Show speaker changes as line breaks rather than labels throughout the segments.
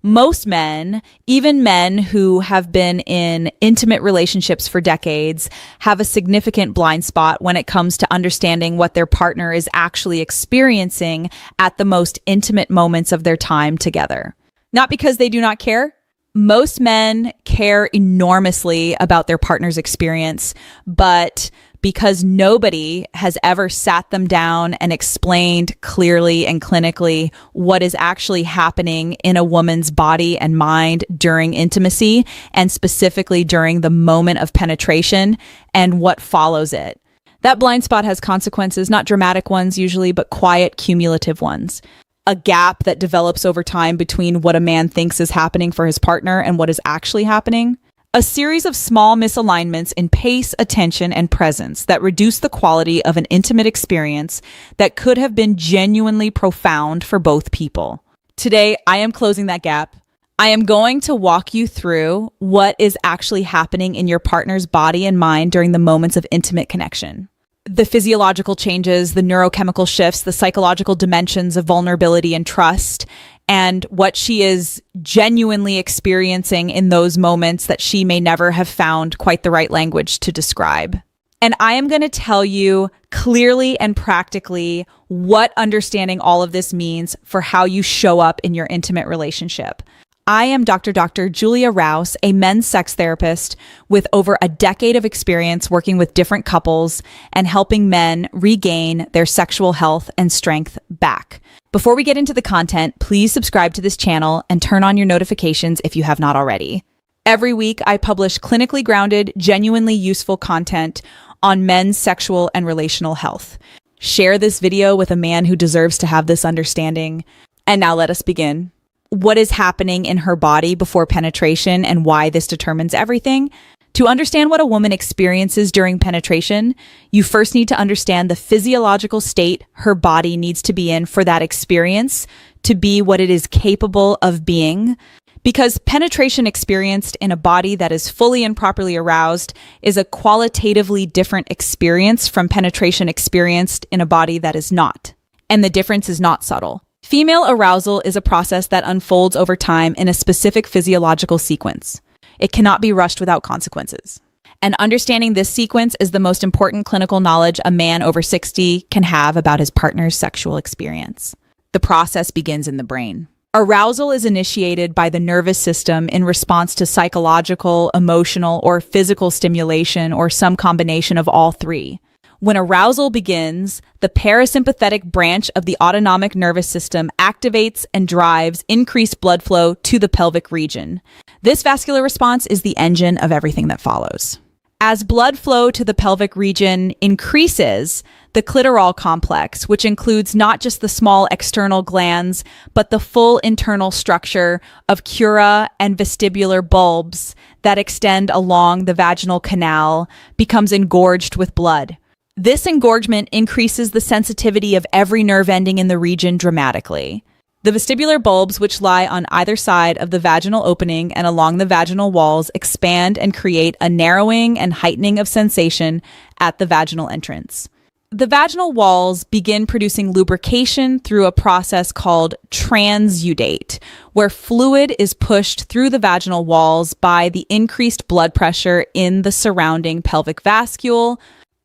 Most men, even men who have been in intimate relationships for decades, have a significant blind spot when it comes to understanding what their partner is actually experiencing at the most intimate moments of their time together. Not because they do not care. Most men care enormously about their partner's experience, but because nobody has ever sat them down and explained clearly and clinically what is actually happening in a woman's body and mind during intimacy, and specifically during the moment of penetration and what follows it. That blind spot has consequences, not dramatic ones usually, but quiet, cumulative ones. A gap that develops over time between what a man thinks is happening for his partner and what is actually happening. A series of small misalignments in pace, attention, and presence that reduce the quality of an intimate experience that could have been genuinely profound for both people. Today, I am closing that gap. I am going to walk you through what is actually happening in your partner's body and mind during the moments of intimate connection. The physiological changes, the neurochemical shifts, the psychological dimensions of vulnerability and trust, and what she is genuinely experiencing in those moments that she may never have found quite the right language to describe. And I am going to tell you clearly and practically what understanding all of this means for how you show up in your intimate relationship. I am Dr. Julia Rouse, a men's sex therapist with over a decade of experience working with different couples and helping men regain their sexual health and strength back. Before we get into the content, please subscribe to this channel and turn on your notifications if you have not already. Every week, I publish clinically grounded, genuinely useful content on men's sexual and relational health. Share this video with a man who deserves to have this understanding. And now let us begin. What is happening in her body before penetration and why this determines everything? To understand what a woman experiences during penetration, you first need to understand the physiological state her body needs to be in for that experience to be what it is capable of being. Because penetration experienced in a body that is fully and properly aroused is a qualitatively different experience from penetration experienced in a body that is not. And the difference is not subtle. Female arousal is a process that unfolds over time in a specific physiological sequence. It cannot be rushed without consequences. And understanding this sequence is the most important clinical knowledge a man over 60 can have about his partner's sexual experience. The process begins in the brain. Arousal is initiated by the nervous system in response to psychological, emotional, or physical stimulation, or some combination of all three. When arousal begins, the parasympathetic branch of the autonomic nervous system activates and drives increased blood flow to the pelvic region. This vascular response is the engine of everything that follows. As blood flow to the pelvic region increases, the clitoral complex, which includes not just the small external glands, but the full internal structure of crura and vestibular bulbs that extend along the vaginal canal, becomes engorged with blood. This engorgement increases the sensitivity of every nerve ending in the region dramatically. The vestibular bulbs, which lie on either side of the vaginal opening and along the vaginal walls, expand and create a narrowing and heightening of sensation at the vaginal entrance. The vaginal walls begin producing lubrication through a process called transudate, where fluid is pushed through the vaginal walls by the increased blood pressure in the surrounding pelvic vascule.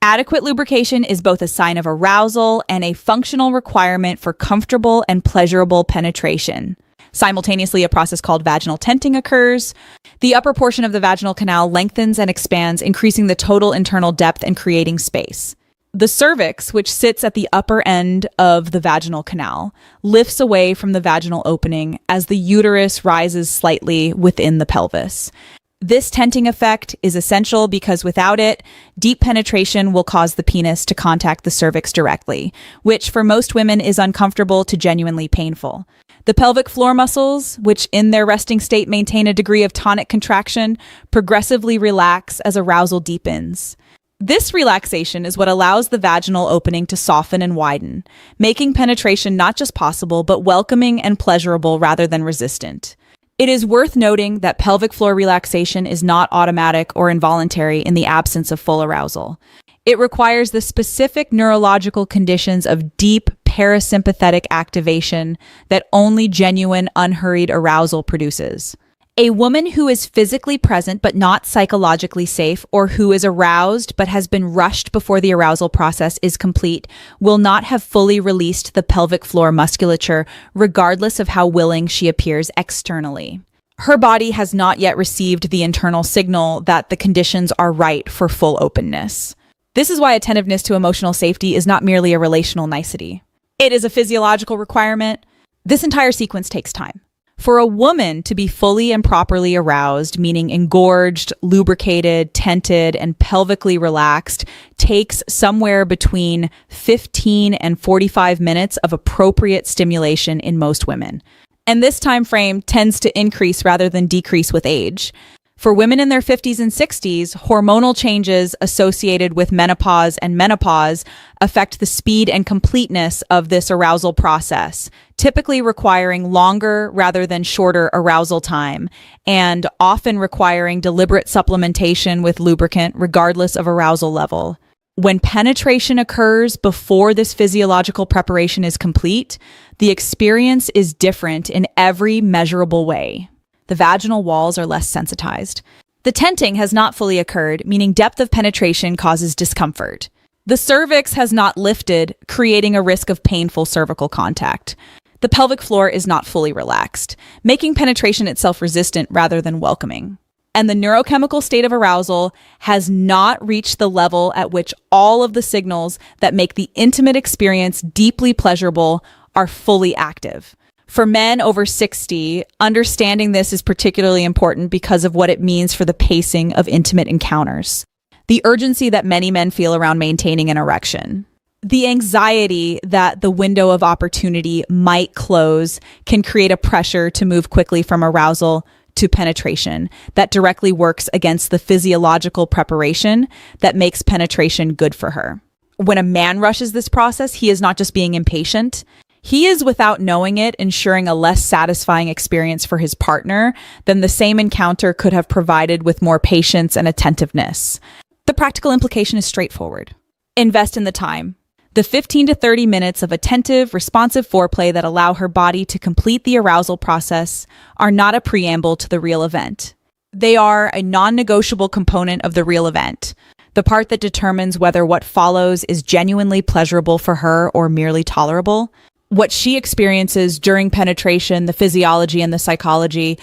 Adequate lubrication is both a sign of arousal and a functional requirement for comfortable and pleasurable penetration. Simultaneously, a process called vaginal tenting occurs. The upper portion of the vaginal canal lengthens and expands, increasing the total internal depth and creating space. The cervix, which sits at the upper end of the vaginal canal, lifts away from the vaginal opening as the uterus rises slightly within the pelvis. This tenting effect is essential because without it, deep penetration will cause the penis to contact the cervix directly, which for most women is uncomfortable to genuinely painful. The pelvic floor muscles, which in their resting state maintain a degree of tonic contraction, progressively relax as arousal deepens. This relaxation is what allows the vaginal opening to soften and widen, making penetration not just possible, but welcoming and pleasurable rather than resistant. It is worth noting that pelvic floor relaxation is not automatic or involuntary in the absence of full arousal. It requires the specific neurological conditions of deep parasympathetic activation that only genuine, unhurried arousal produces. A woman who is physically present but not psychologically safe, or who is aroused but has been rushed before the arousal process is complete, will not have fully released the pelvic floor musculature, regardless of how willing she appears externally. Her body has not yet received the internal signal that the conditions are right for full openness. This is why attentiveness to emotional safety is not merely a relational nicety. It is a physiological requirement. This entire sequence takes time. For a woman to be fully and properly aroused, meaning engorged, lubricated, tented, and pelvically relaxed, takes somewhere between 15 and 45 minutes of appropriate stimulation in most women. And this time frame tends to increase rather than decrease with age. For women in their 50s and 60s, hormonal changes associated with menopause affect the speed and completeness of this arousal process, typically requiring longer rather than shorter arousal time, and often requiring deliberate supplementation with lubricant regardless of arousal level. When penetration occurs before this physiological preparation is complete, the experience is different in every measurable way. The vaginal walls are less sensitized. The tenting has not fully occurred, meaning depth of penetration causes discomfort. The cervix has not lifted, creating a risk of painful cervical contact. The pelvic floor is not fully relaxed, making penetration itself resistant rather than welcoming. And the neurochemical state of arousal has not reached the level at which all of the signals that make the intimate experience deeply pleasurable are fully active. For men over 60, understanding this is particularly important because of what it means for the pacing of intimate encounters. The urgency that many men feel around maintaining an erection. The anxiety that the window of opportunity might close can create a pressure to move quickly from arousal to penetration that directly works against the physiological preparation that makes penetration good for her. When a man rushes this process, he is not just being impatient. He is, without knowing it, ensuring a less satisfying experience for his partner than the same encounter could have provided with more patience and attentiveness. The practical implication is straightforward. Invest in the time. The 15 to 30 minutes of attentive, responsive foreplay that allow her body to complete the arousal process are not a preamble to the real event. They are a non-negotiable component of the real event, the part that determines whether what follows is genuinely pleasurable for her or merely tolerable. What she experiences during penetration, the physiology and the psychology.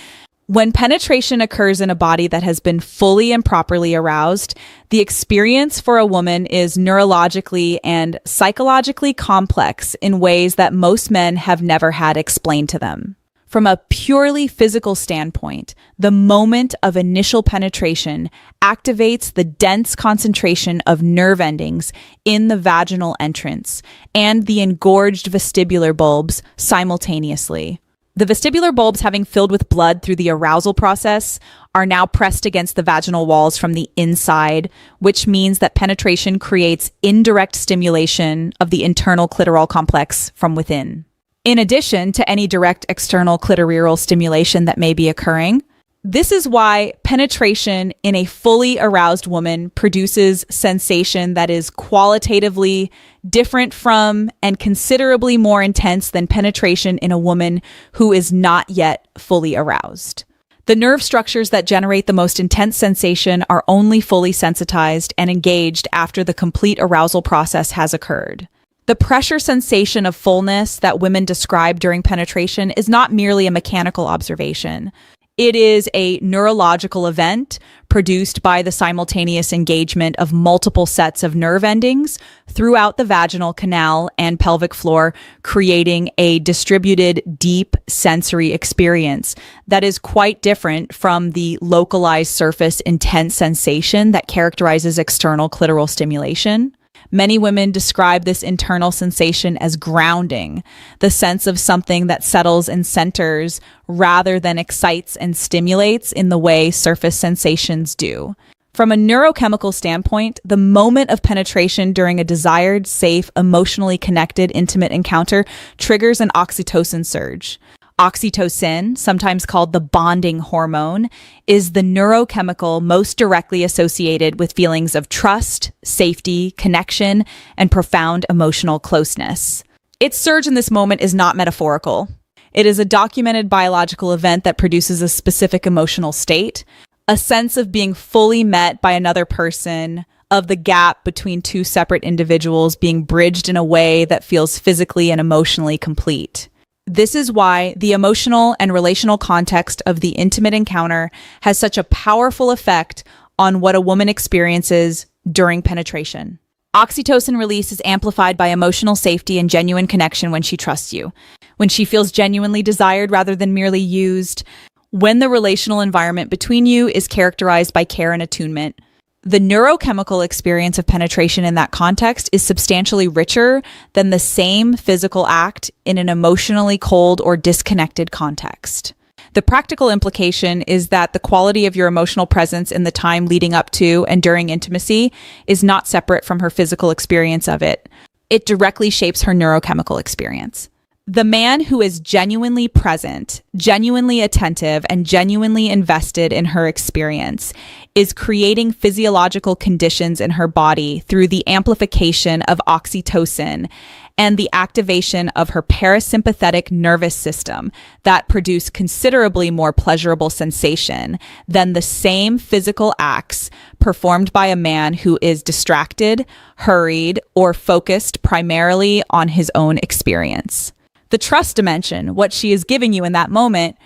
When penetration occurs in a body that has been fully and properly aroused, the experience for a woman is neurologically and psychologically complex in ways that most men have never had explained to them. From a purely physical standpoint, the moment of initial penetration activates the dense concentration of nerve endings in the vaginal entrance and the engorged vestibular bulbs simultaneously. The vestibular bulbs, having filled with blood through the arousal process, are now pressed against the vaginal walls from the inside, which means that penetration creates indirect stimulation of the internal clitoral complex from within. In addition to any direct external clitoral stimulation that may be occurring, this is why penetration in a fully aroused woman produces sensation that is qualitatively different from and considerably more intense than penetration in a woman who is not yet fully aroused. The nerve structures that generate the most intense sensation are only fully sensitized and engaged after the complete arousal process has occurred. The pressure sensation of fullness that women describe during penetration is not merely a mechanical observation. It is a neurological event produced by the simultaneous engagement of multiple sets of nerve endings throughout the vaginal canal and pelvic floor, creating a distributed, deep sensory experience that is quite different from the localized surface intense sensation that characterizes external clitoral stimulation. Many women describe this internal sensation as grounding, the sense of something that settles and centers rather than excites and stimulates in the way surface sensations do. From a neurochemical standpoint, the moment of penetration during a desired, safe, emotionally connected, intimate encounter triggers an oxytocin surge. Oxytocin, sometimes called the bonding hormone, is the neurochemical most directly associated with feelings of trust, safety, connection, and profound emotional closeness. Its surge in this moment is not metaphorical. It is a documented biological event that produces a specific emotional state, a sense of being fully met by another person, of the gap between two separate individuals being bridged in a way that feels physically and emotionally complete. This is why the emotional and relational context of the intimate encounter has such a powerful effect on what a woman experiences during penetration. Oxytocin release is amplified by emotional safety and genuine connection when she trusts you, when she feels genuinely desired rather than merely used, when the relational environment between you is characterized by care and attunement. The neurochemical experience of penetration in that context is substantially richer than the same physical act in an emotionally cold or disconnected context. The practical implication is that the quality of your emotional presence in the time leading up to and during intimacy is not separate from her physical experience of it. It directly shapes her neurochemical experience. The man who is genuinely present, genuinely attentive, and genuinely invested in her experience is creating physiological conditions in her body through the amplification of oxytocin and the activation of her parasympathetic nervous system that produce considerably more pleasurable sensation than the same physical acts performed by a man who is distracted, hurried, or focused primarily on his own experience. The trust dimension, what she is giving you in that moment,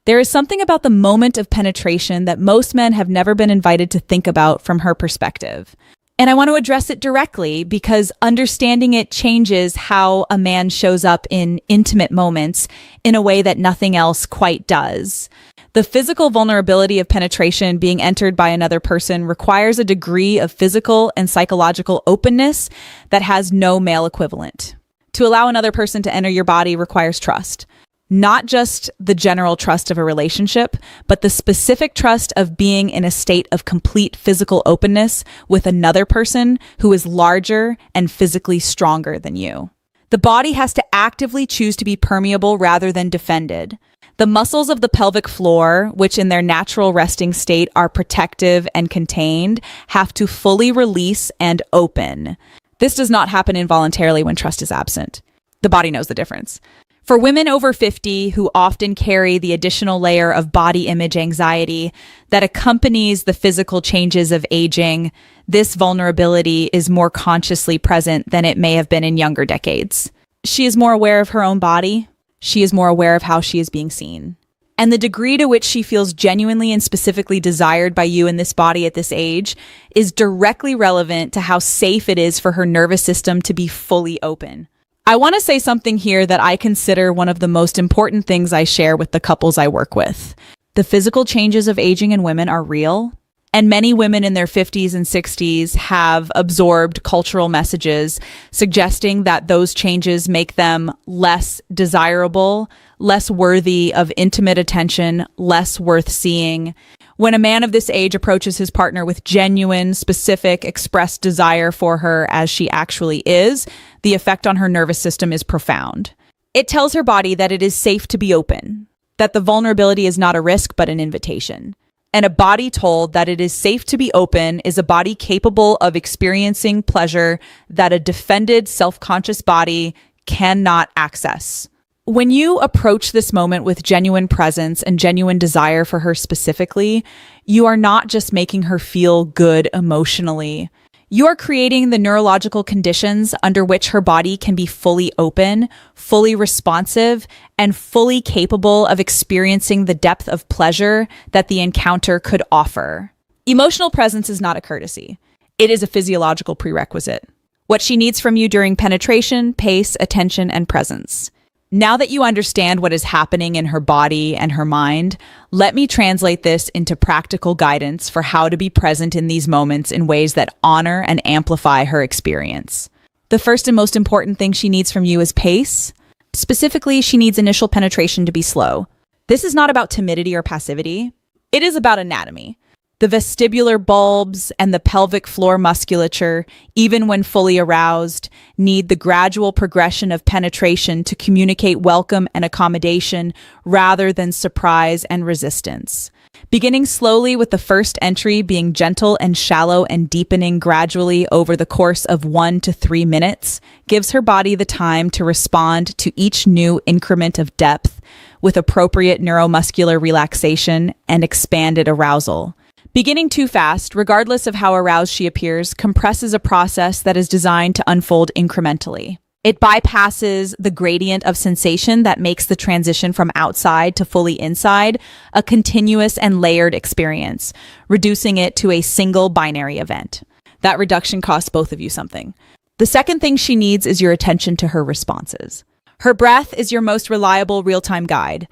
there is something about the moment of penetration that most men have never been invited to think about from her perspective. And I want to address it directly because understanding it changes how a man shows up in intimate moments in a way that nothing else quite does. The physical vulnerability of penetration being entered by another person requires a degree of physical and psychological openness that has no male equivalent. To allow another person to enter your body requires trust. Not just the general trust of a relationship, but the specific trust of being in a state of complete physical openness with another person who is larger and physically stronger than you. The body has to actively choose to be permeable rather than defended. The muscles of the pelvic floor, which in their natural resting state are protective and contained, have to fully release and open. This does not happen involuntarily when trust is absent. The body knows the difference. For women over 50 who often carry the additional layer of body image anxiety that accompanies the physical changes of aging, this vulnerability is more consciously present than it may have been in younger decades. She is more aware of her own body. She is more aware of how she is being seen. And the degree to which she feels genuinely and specifically desired by you in this body at this age is directly relevant to how safe it is for her nervous system to be fully open. I want to say something here that I consider one of the most important things I share with the couples I work with. The physical changes of aging in women are real, and many women in their 50s and 60s have absorbed cultural messages suggesting that those changes make them less desirable, less worthy of intimate attention, less worth seeing. When a man of this age approaches his partner with genuine, specific, expressed desire for her as she actually is, the effect on her nervous system is profound. It tells her body that it is safe to be open, that the vulnerability is not a risk but an invitation. And a body told that it is safe to be open is a body capable of experiencing pleasure that a defended, self-conscious body cannot access. When you approach this moment with genuine presence and genuine desire for her specifically, you are not just making her feel good emotionally. You are creating the neurological conditions under which her body can be fully open, fully responsive, and fully capable of experiencing the depth of pleasure that the encounter could offer. Emotional presence is not a courtesy. It is a physiological prerequisite. What she needs from you during penetration, pace, attention, and presence. Now that you understand what is happening in her body and her mind, let me translate this into practical guidance for how to be present in these moments in ways that honor and amplify her experience. The first and most important thing she needs from you is pace. Specifically, she needs initial penetration to be slow. This is not about timidity or passivity. It is about anatomy. The vestibular bulbs and the pelvic floor musculature, even when fully aroused, need the gradual progression of penetration to communicate welcome and accommodation rather than surprise and resistance. Beginning slowly with the first entry being gentle and shallow and deepening gradually over the course of 1 to 3 minutes gives her body the time to respond to each new increment of depth with appropriate neuromuscular relaxation and expanded arousal. Beginning too fast, regardless of how aroused she appears, compresses a process that is designed to unfold incrementally. It bypasses the gradient of sensation that makes the transition from outside to fully inside a continuous and layered experience, reducing it to a single binary event. That reduction costs both of you something. The second thing she needs is your attention to her responses. Her breath is your most reliable real-time guide.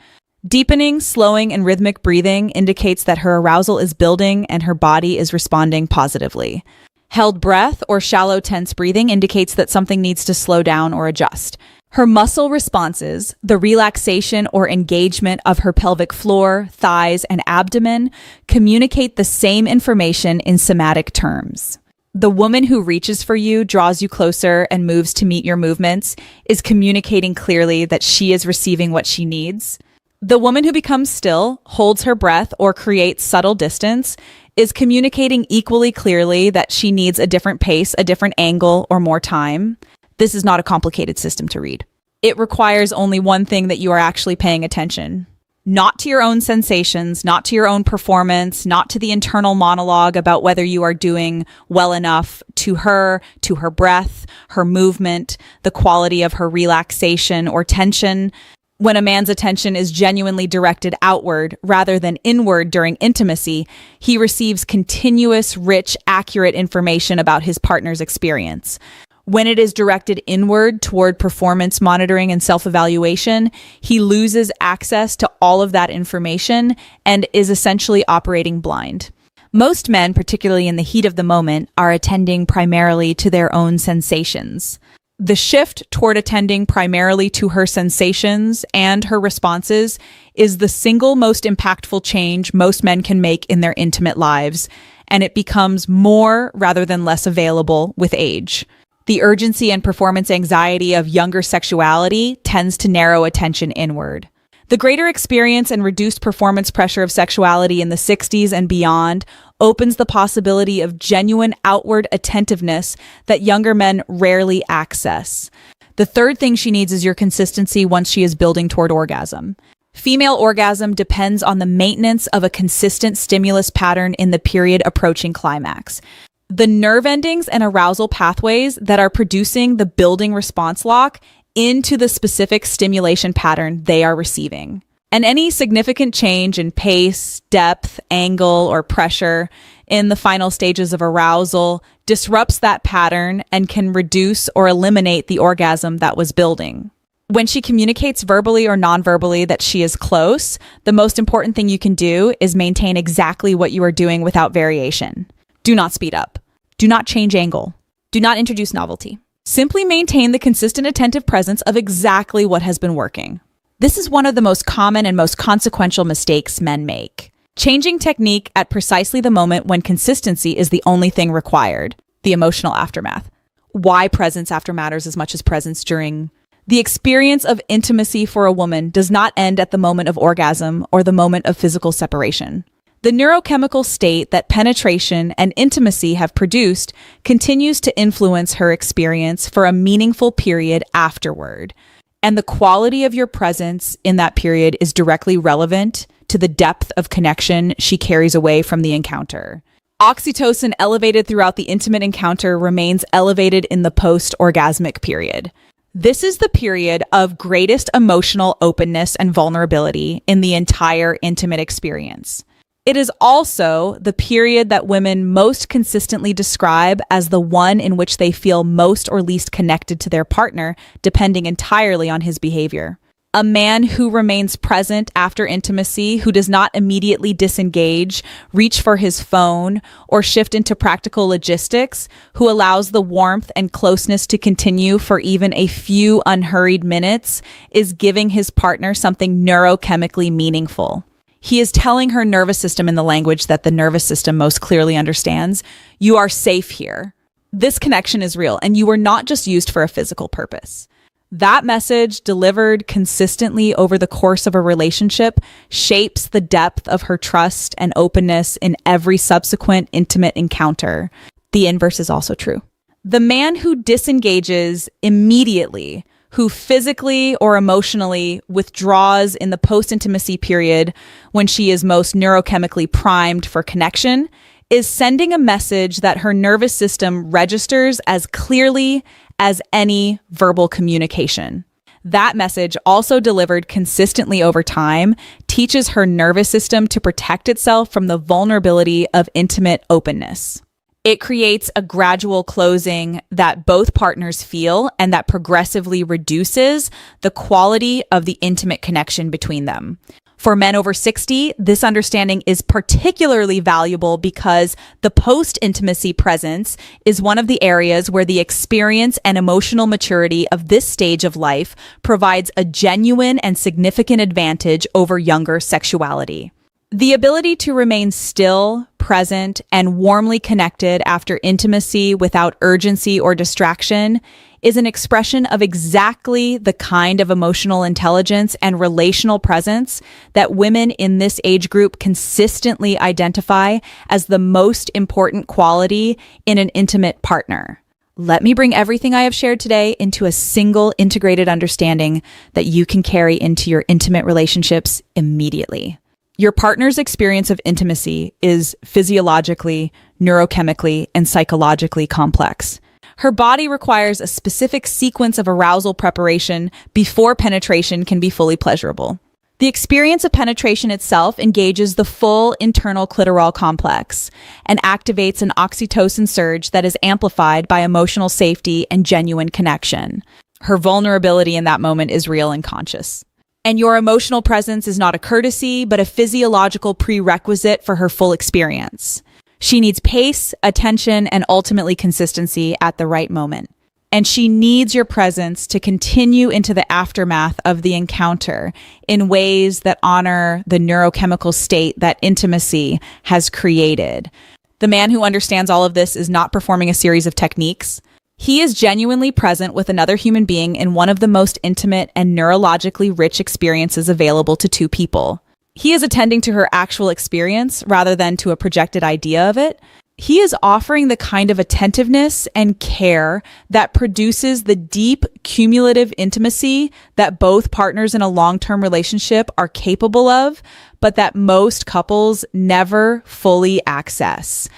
Deepening, slowing, and rhythmic breathing indicates that her arousal is building and her body is responding positively. Held breath or shallow, tense breathing indicates that something needs to slow down or adjust. Her muscle responses, the relaxation or engagement of her pelvic floor, thighs, and abdomen, communicate the same information in somatic terms. The woman who reaches for you, draws you closer, and moves to meet your movements is communicating clearly that she is receiving what she needs. The woman who becomes still, holds her breath, or creates subtle distance is communicating equally clearly that she needs a different pace, a different angle, or more time. This is not a complicated system to read. It requires only one thing: that you are actually paying attention. Not to your own sensations, not to your own performance, not to the internal monologue about whether you are doing well enough, to her breath, her movement, the quality of her relaxation or tension. When a man's attention is genuinely directed outward rather than inward during intimacy, he receives continuous, rich, accurate information about his partner's experience. When it is directed inward toward performance monitoring and self-evaluation, he loses access to all of that information and is essentially operating blind. Most men, particularly in the heat of the moment, are attending primarily to their own sensations. The shift toward attending primarily to her sensations and her responses is the single most impactful change most men can make in their intimate lives, and it becomes more rather than less available with age. The urgency and performance anxiety of younger sexuality tends to narrow attention inward. The greater experience and reduced performance pressure of sexuality in the 60s and beyond opens the possibility of genuine outward attentiveness that younger men rarely access. The third thing she needs is your consistency once she is building toward orgasm. Female orgasm depends on the maintenance of a consistent stimulus pattern in the period approaching climax. The nerve endings and arousal pathways that are producing the building response lock into the specific stimulation pattern they are receiving. And any significant change in pace, depth, angle, or pressure in the final stages of arousal disrupts that pattern and can reduce or eliminate the orgasm that was building. When she communicates verbally or non-verbally that she is close, the most important thing you can do is maintain exactly what you are doing without variation. Do not speed up. Do not change angle. Do not introduce novelty. Simply maintain the consistent attentive presence of exactly what has been working. This is one of the most common and most consequential mistakes men make. Changing technique at precisely the moment when consistency is the only thing required. The emotional aftermath. Why presence after matters as much as presence during. The experience of intimacy for a woman does not end at the moment of orgasm or the moment of physical separation. The neurochemical state that penetration and intimacy have produced continues to influence her experience for a meaningful period afterward. And the quality of your presence in that period is directly relevant to the depth of connection she carries away from the encounter. Oxytocin elevated throughout the intimate encounter remains elevated in the post-orgasmic period. This is the period of greatest emotional openness and vulnerability in the entire intimate experience. It is also the period that women most consistently describe as the one in which they feel most or least connected to their partner, depending entirely on his behavior. A man who remains present after intimacy, who does not immediately disengage, reach for his phone, or shift into practical logistics, who allows the warmth and closeness to continue for even a few unhurried minutes, is giving his partner something neurochemically meaningful. He is telling her nervous system in the language that the nervous system most clearly understands, you are safe here. This connection is real, and you were not just used for a physical purpose. That message, delivered consistently over the course of a relationship, shapes the depth of her trust and openness in every subsequent intimate encounter. The inverse is also true. The man who disengages immediately, who physically or emotionally withdraws in the post-intimacy period when she is most neurochemically primed for connection, is sending a message that her nervous system registers as clearly as any verbal communication. That message, also delivered consistently over time, teaches her nervous system to protect itself from the vulnerability of intimate openness. It creates a gradual closing that both partners feel and that progressively reduces the quality of the intimate connection between them. For men over 60, this understanding is particularly valuable because the post-intimacy presence is one of the areas where the experience and emotional maturity of this stage of life provides a genuine and significant advantage over younger sexuality. The ability to remain still, present, and warmly connected after intimacy without urgency or distraction is an expression of exactly the kind of emotional intelligence and relational presence that women in this age group consistently identify as the most important quality in an intimate partner. Let me bring everything I have shared today into a single integrated understanding that you can carry into your intimate relationships immediately. Your partner's experience of intimacy is physiologically, neurochemically, and psychologically complex. Her body requires a specific sequence of arousal preparation before penetration can be fully pleasurable. The experience of penetration itself engages the full internal clitoral complex and activates an oxytocin surge that is amplified by emotional safety and genuine connection. Her vulnerability in that moment is real and conscious. And your emotional presence is not a courtesy, but a physiological prerequisite for her full experience. She needs pace, attention, and ultimately consistency at the right moment. And she needs your presence to continue into the aftermath of the encounter in ways that honor the neurochemical state that intimacy has created. The man who understands all of this is not performing a series of techniques. He is genuinely present with another human being in one of the most intimate and neurologically rich experiences available to two people. He is attending to her actual experience rather than to a projected idea of it. He is offering the kind of attentiveness and care that produces the deep cumulative intimacy that both partners in a long-term relationship are capable of, but that most couples never fully access.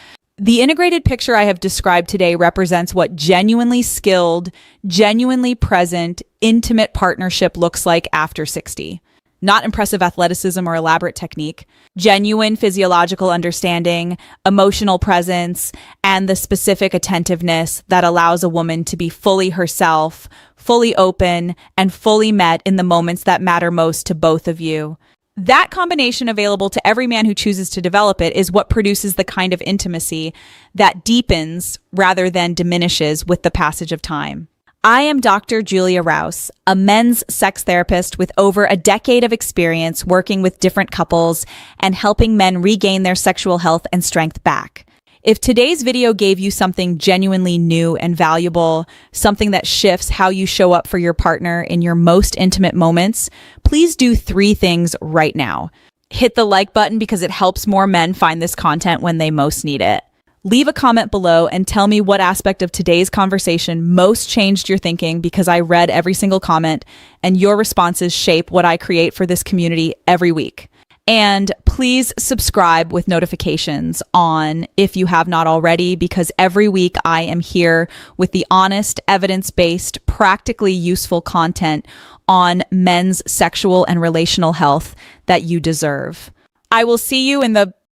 The integrated picture I have described today represents what genuinely skilled, genuinely present, intimate partnership looks like after 60. Not impressive athleticism or elaborate technique, genuine physiological understanding, emotional presence, and the specific attentiveness that allows a woman to be fully herself, fully open, and fully met in the moments that matter most to both of you. That combination, available to every man who chooses to develop it, is what produces the kind of intimacy that deepens rather than diminishes with the passage of time. I am Dr. Julia Rouse, a men's sex therapist with over a decade of experience working with different couples and helping men regain their sexual health and strength back. If today's video gave you something genuinely new and valuable, something that shifts how you show up for your partner in your most intimate moments, please do 3 things right now. Hit the like button because it helps more men find this content when they most need it. Leave a comment below and tell me what aspect of today's conversation most changed your thinking, because I read every single comment and your responses shape what I create for this community every week. And please subscribe with notifications on if you have not already, because every week I am here with the honest, evidence-based, practically useful content on men's sexual and relational health that you deserve. I will see you in the